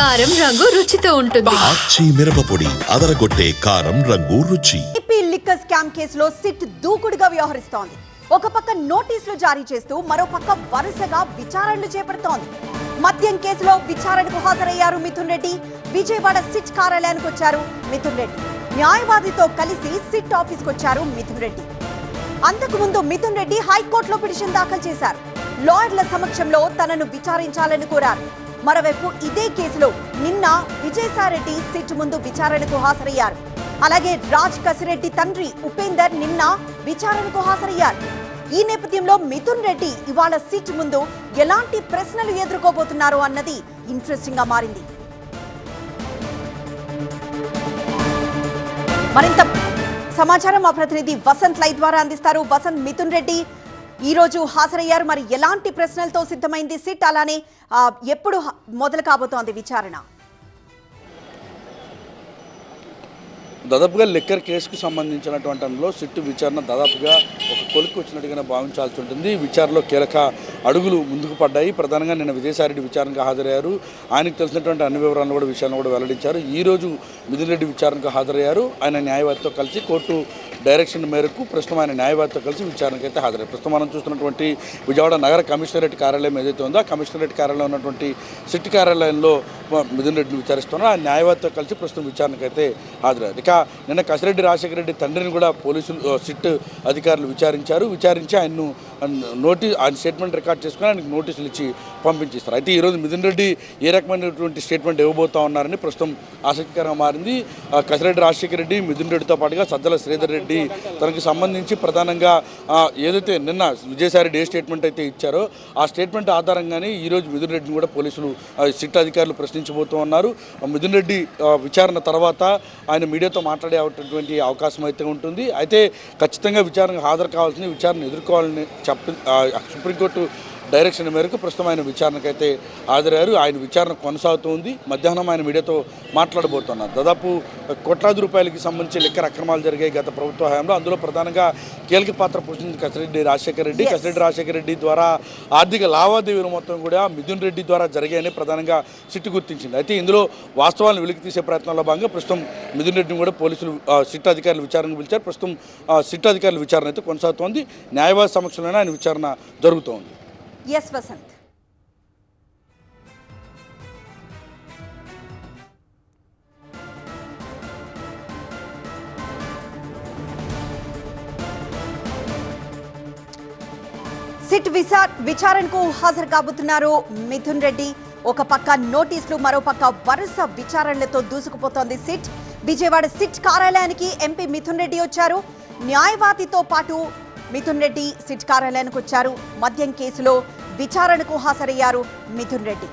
కారం రంగు రుచితో ఉంటుంది. ఆచి మిరపపొడి అదరగొట్టే కారం రంగు రుచి. ఏపీ లిక్కర్ స్కామ్ కేసులో సిట్ దూకుడుగా వ్యవహరిస్తోంది. ఒక పక్క నోటీసులు జారీ చేస్తూ మరో పక్క వరుసగా విచారణలు చేపడుతోంది. మద్యం కేసులో విచారణకు హాజరయ్యారు మిథున్ రెడ్డి. విజయవాడ సిట్ కార్యాలయానికి వచ్చారు మిథున్ రెడ్డి. న్యాయవాదితో కలిసి సిట్ ఆఫీస్కి వచ్చారు మిథున్ రెడ్డి. అంతకుముందు మిథున్ రెడ్డి హైకోర్టులో పిటిషన్ దాఖలు చేశారు. లాయర్ల సమక్షంలో తనను విచారించాలని కోరారు. మరోవైపు ఇదే కేసులో నిన్న విజయసాయిరెడ్డి సిట్ ముందు విచారణకు హాజరయ్యారు. అలాగే రాజ్ కసిరెడ్డి తండ్రి ఉపేందర్ నిన్న విచారణకు హాజరయ్యారు. ఈ నేపథ్యంలో మిథున్ రెడ్డి ఇవాళ సిట్ ముందు ఎలాంటి ప్రశ్నలు ఎదుర్కోబోతున్నారు అన్నది ఇంట్రెస్టింగ్ గా మారింది. మరింత సమాచారం మా ప్రతినిధి వసంత్ లైవ్ ద్వారా అందిస్తారు. వసంత్, మిథున్ రెడ్డి ఈ రోజు హాజరయ్యారు. మరి ఎలాంటి ప్రశ్నలతో సిద్ధమైంది సిట్, అలానే ఎప్పుడు మొదలు కాబోతోంది విచారణ? దాదాపుగా లిక్కర్ కేసుకు సంబంధించినటువంటి అందులో సిట్టు విచారణ దాదాపుగా ఒక కొలిక్కి వచ్చినట్టుగానే భావించాల్సి ఉంటుంది. విచారణలో కీలక అడుగులు ముందుకు పడ్డాయి. ప్రధానంగా నిన్న విజయసాయిరెడ్డి విచారణకు హాజరయ్యారు. ఆయనకు తెలిసినటువంటి అన్ని వివరాలను కూడా విషయాలను కూడా వెల్లడించారు. ఈరోజు మిథున్ రెడ్డి విచారణకు హాజరయ్యారు. ఆయన న్యాయవాదితో కలిసి కోర్టు డైరెక్షన్ మేరకు ప్రస్తుతం ఆయన న్యాయవాదితో కలిసి విచారణకు అయితే హాజరయ్యారు. ప్రస్తుతం మనం చూస్తున్నటువంటి విజయవాడ నగర కమిషనరేట్ కార్యాలయం ఏదైతే ఉందో ఆ కమిషనరేట్ కార్యాలయంలో ఉన్నటువంటి సిట్ కార్యాలయంలో మిథున్ రెడ్డిని విచారిస్తున్నారు. ఆ న్యాయవాదితో కలిసి ప్రస్తుతం విచారణకు అయితే హాజరయ్యారు. ఇక నిన్న కసిరెడ్డి రాజశేఖర రెడ్డి తండ్రిని కూడా పోలీసులు సిట్ అధికారులు విచారించి ఆయన్ను ఆయన స్టేట్మెంట్ రికార్డ్ చేసుకుని ఆయనకు నోటీసులు ఇచ్చి పంపించేస్తారు. అయితే ఈరోజు మిథున్ రెడ్డి ఏ రకమైనటువంటి స్టేట్మెంట్ ఇవ్వబోతా ఉన్నారని ప్రస్తుతం ఆసక్తికరంగా మారింది. కసిరెడ్డి రాజశేఖర రెడ్డి మిథున్ రెడ్డితో పాటుగా సజ్జల శ్రీధర్ రెడ్డి తనకు సంబంధించి ప్రధానంగా ఏదైతే నిన్న విజయసాయిరెడ్డి ఏ స్టేట్మెంట్ అయితే ఇచ్చారో ఆ స్టేట్మెంట్ ఆధారంగానే ఈరోజు మిథున్ రెడ్డిని కూడా పోలీసులు సిట్ అధికారులు ప్రశ్నించబోతూ ఉన్నారు. మిథున్ రెడ్డి విచారణ తర్వాత ఆయన మీడియాతో మాట్లాడేటువంటి అవకాశం అయితే ఉంటుంది. అయితే ఖచ్చితంగా విచారణకు హాజరు కావాల్సింది, విచారణ ఎదుర్కోవాలని సుప్రీంకోర్టు డైరెక్షన్ మేరకు ప్రస్తుతం ఆయన విచారణకైతే హాజరయ్యారు. ఆయన విచారణ కొనసాగుతుంది. మధ్యాహ్నం ఆయన మీడియాతో మాట్లాడబోతున్నారు. దాదాపు కోట్లాది రూపాయలకి సంబంధించి లిక్కర్ అక్రమాలు జరిగాయి గత ప్రభుత్వ హయాంలో. అందులో ప్రధానంగా కీలక పాత్ర పోషించింది కసిరెడ్డి రాజశేఖర రెడ్డి. కసిరెడ్డి రాజశేఖర రెడ్డి ద్వారా ఆర్థిక లావాదేవీలు మొత్తం కూడా మిథున్ రెడ్డి ద్వారా జరిగాయని ప్రధానంగా సిట్ గుర్తించింది. అయితే ఇందులో వాస్తవాలను వెలికి తీసే ప్రయత్నంలో భాగంగా ప్రస్తుతం మిథున్ రెడ్డిని కూడా పోలీసులు సిట్ అధికారులు విచారణకు పిలిచారు. ప్రస్తుతం సిట్ అధికారుల విచారణ అయితే కొనసాగుతోంది. న్యాయవాది సమక్షంలోనే ఆయన విచారణ జరుగుతోంది. ఎస్ వసంత్. సిట్ విచారణకు హాజరు కాబోతున్నారు మిథున్ రెడ్డి. ఒక పక్క నోటీసులు, మరో పక్క వరుస విచారణలతో దూసుకుపోతోంది సిట్. విజయవాడ సిట్ కార్యాలయానికి ఎంపీ మిథున్ రెడ్డి వచ్చారు. న్యాయవాదితో పాటు మిథున్ రెడ్డి సిట్ కార్యాలయానికి వచ్చారు. మద్యం కేసులో విచారణకు హాజరయ్యారు మిథున్ రెడ్డి.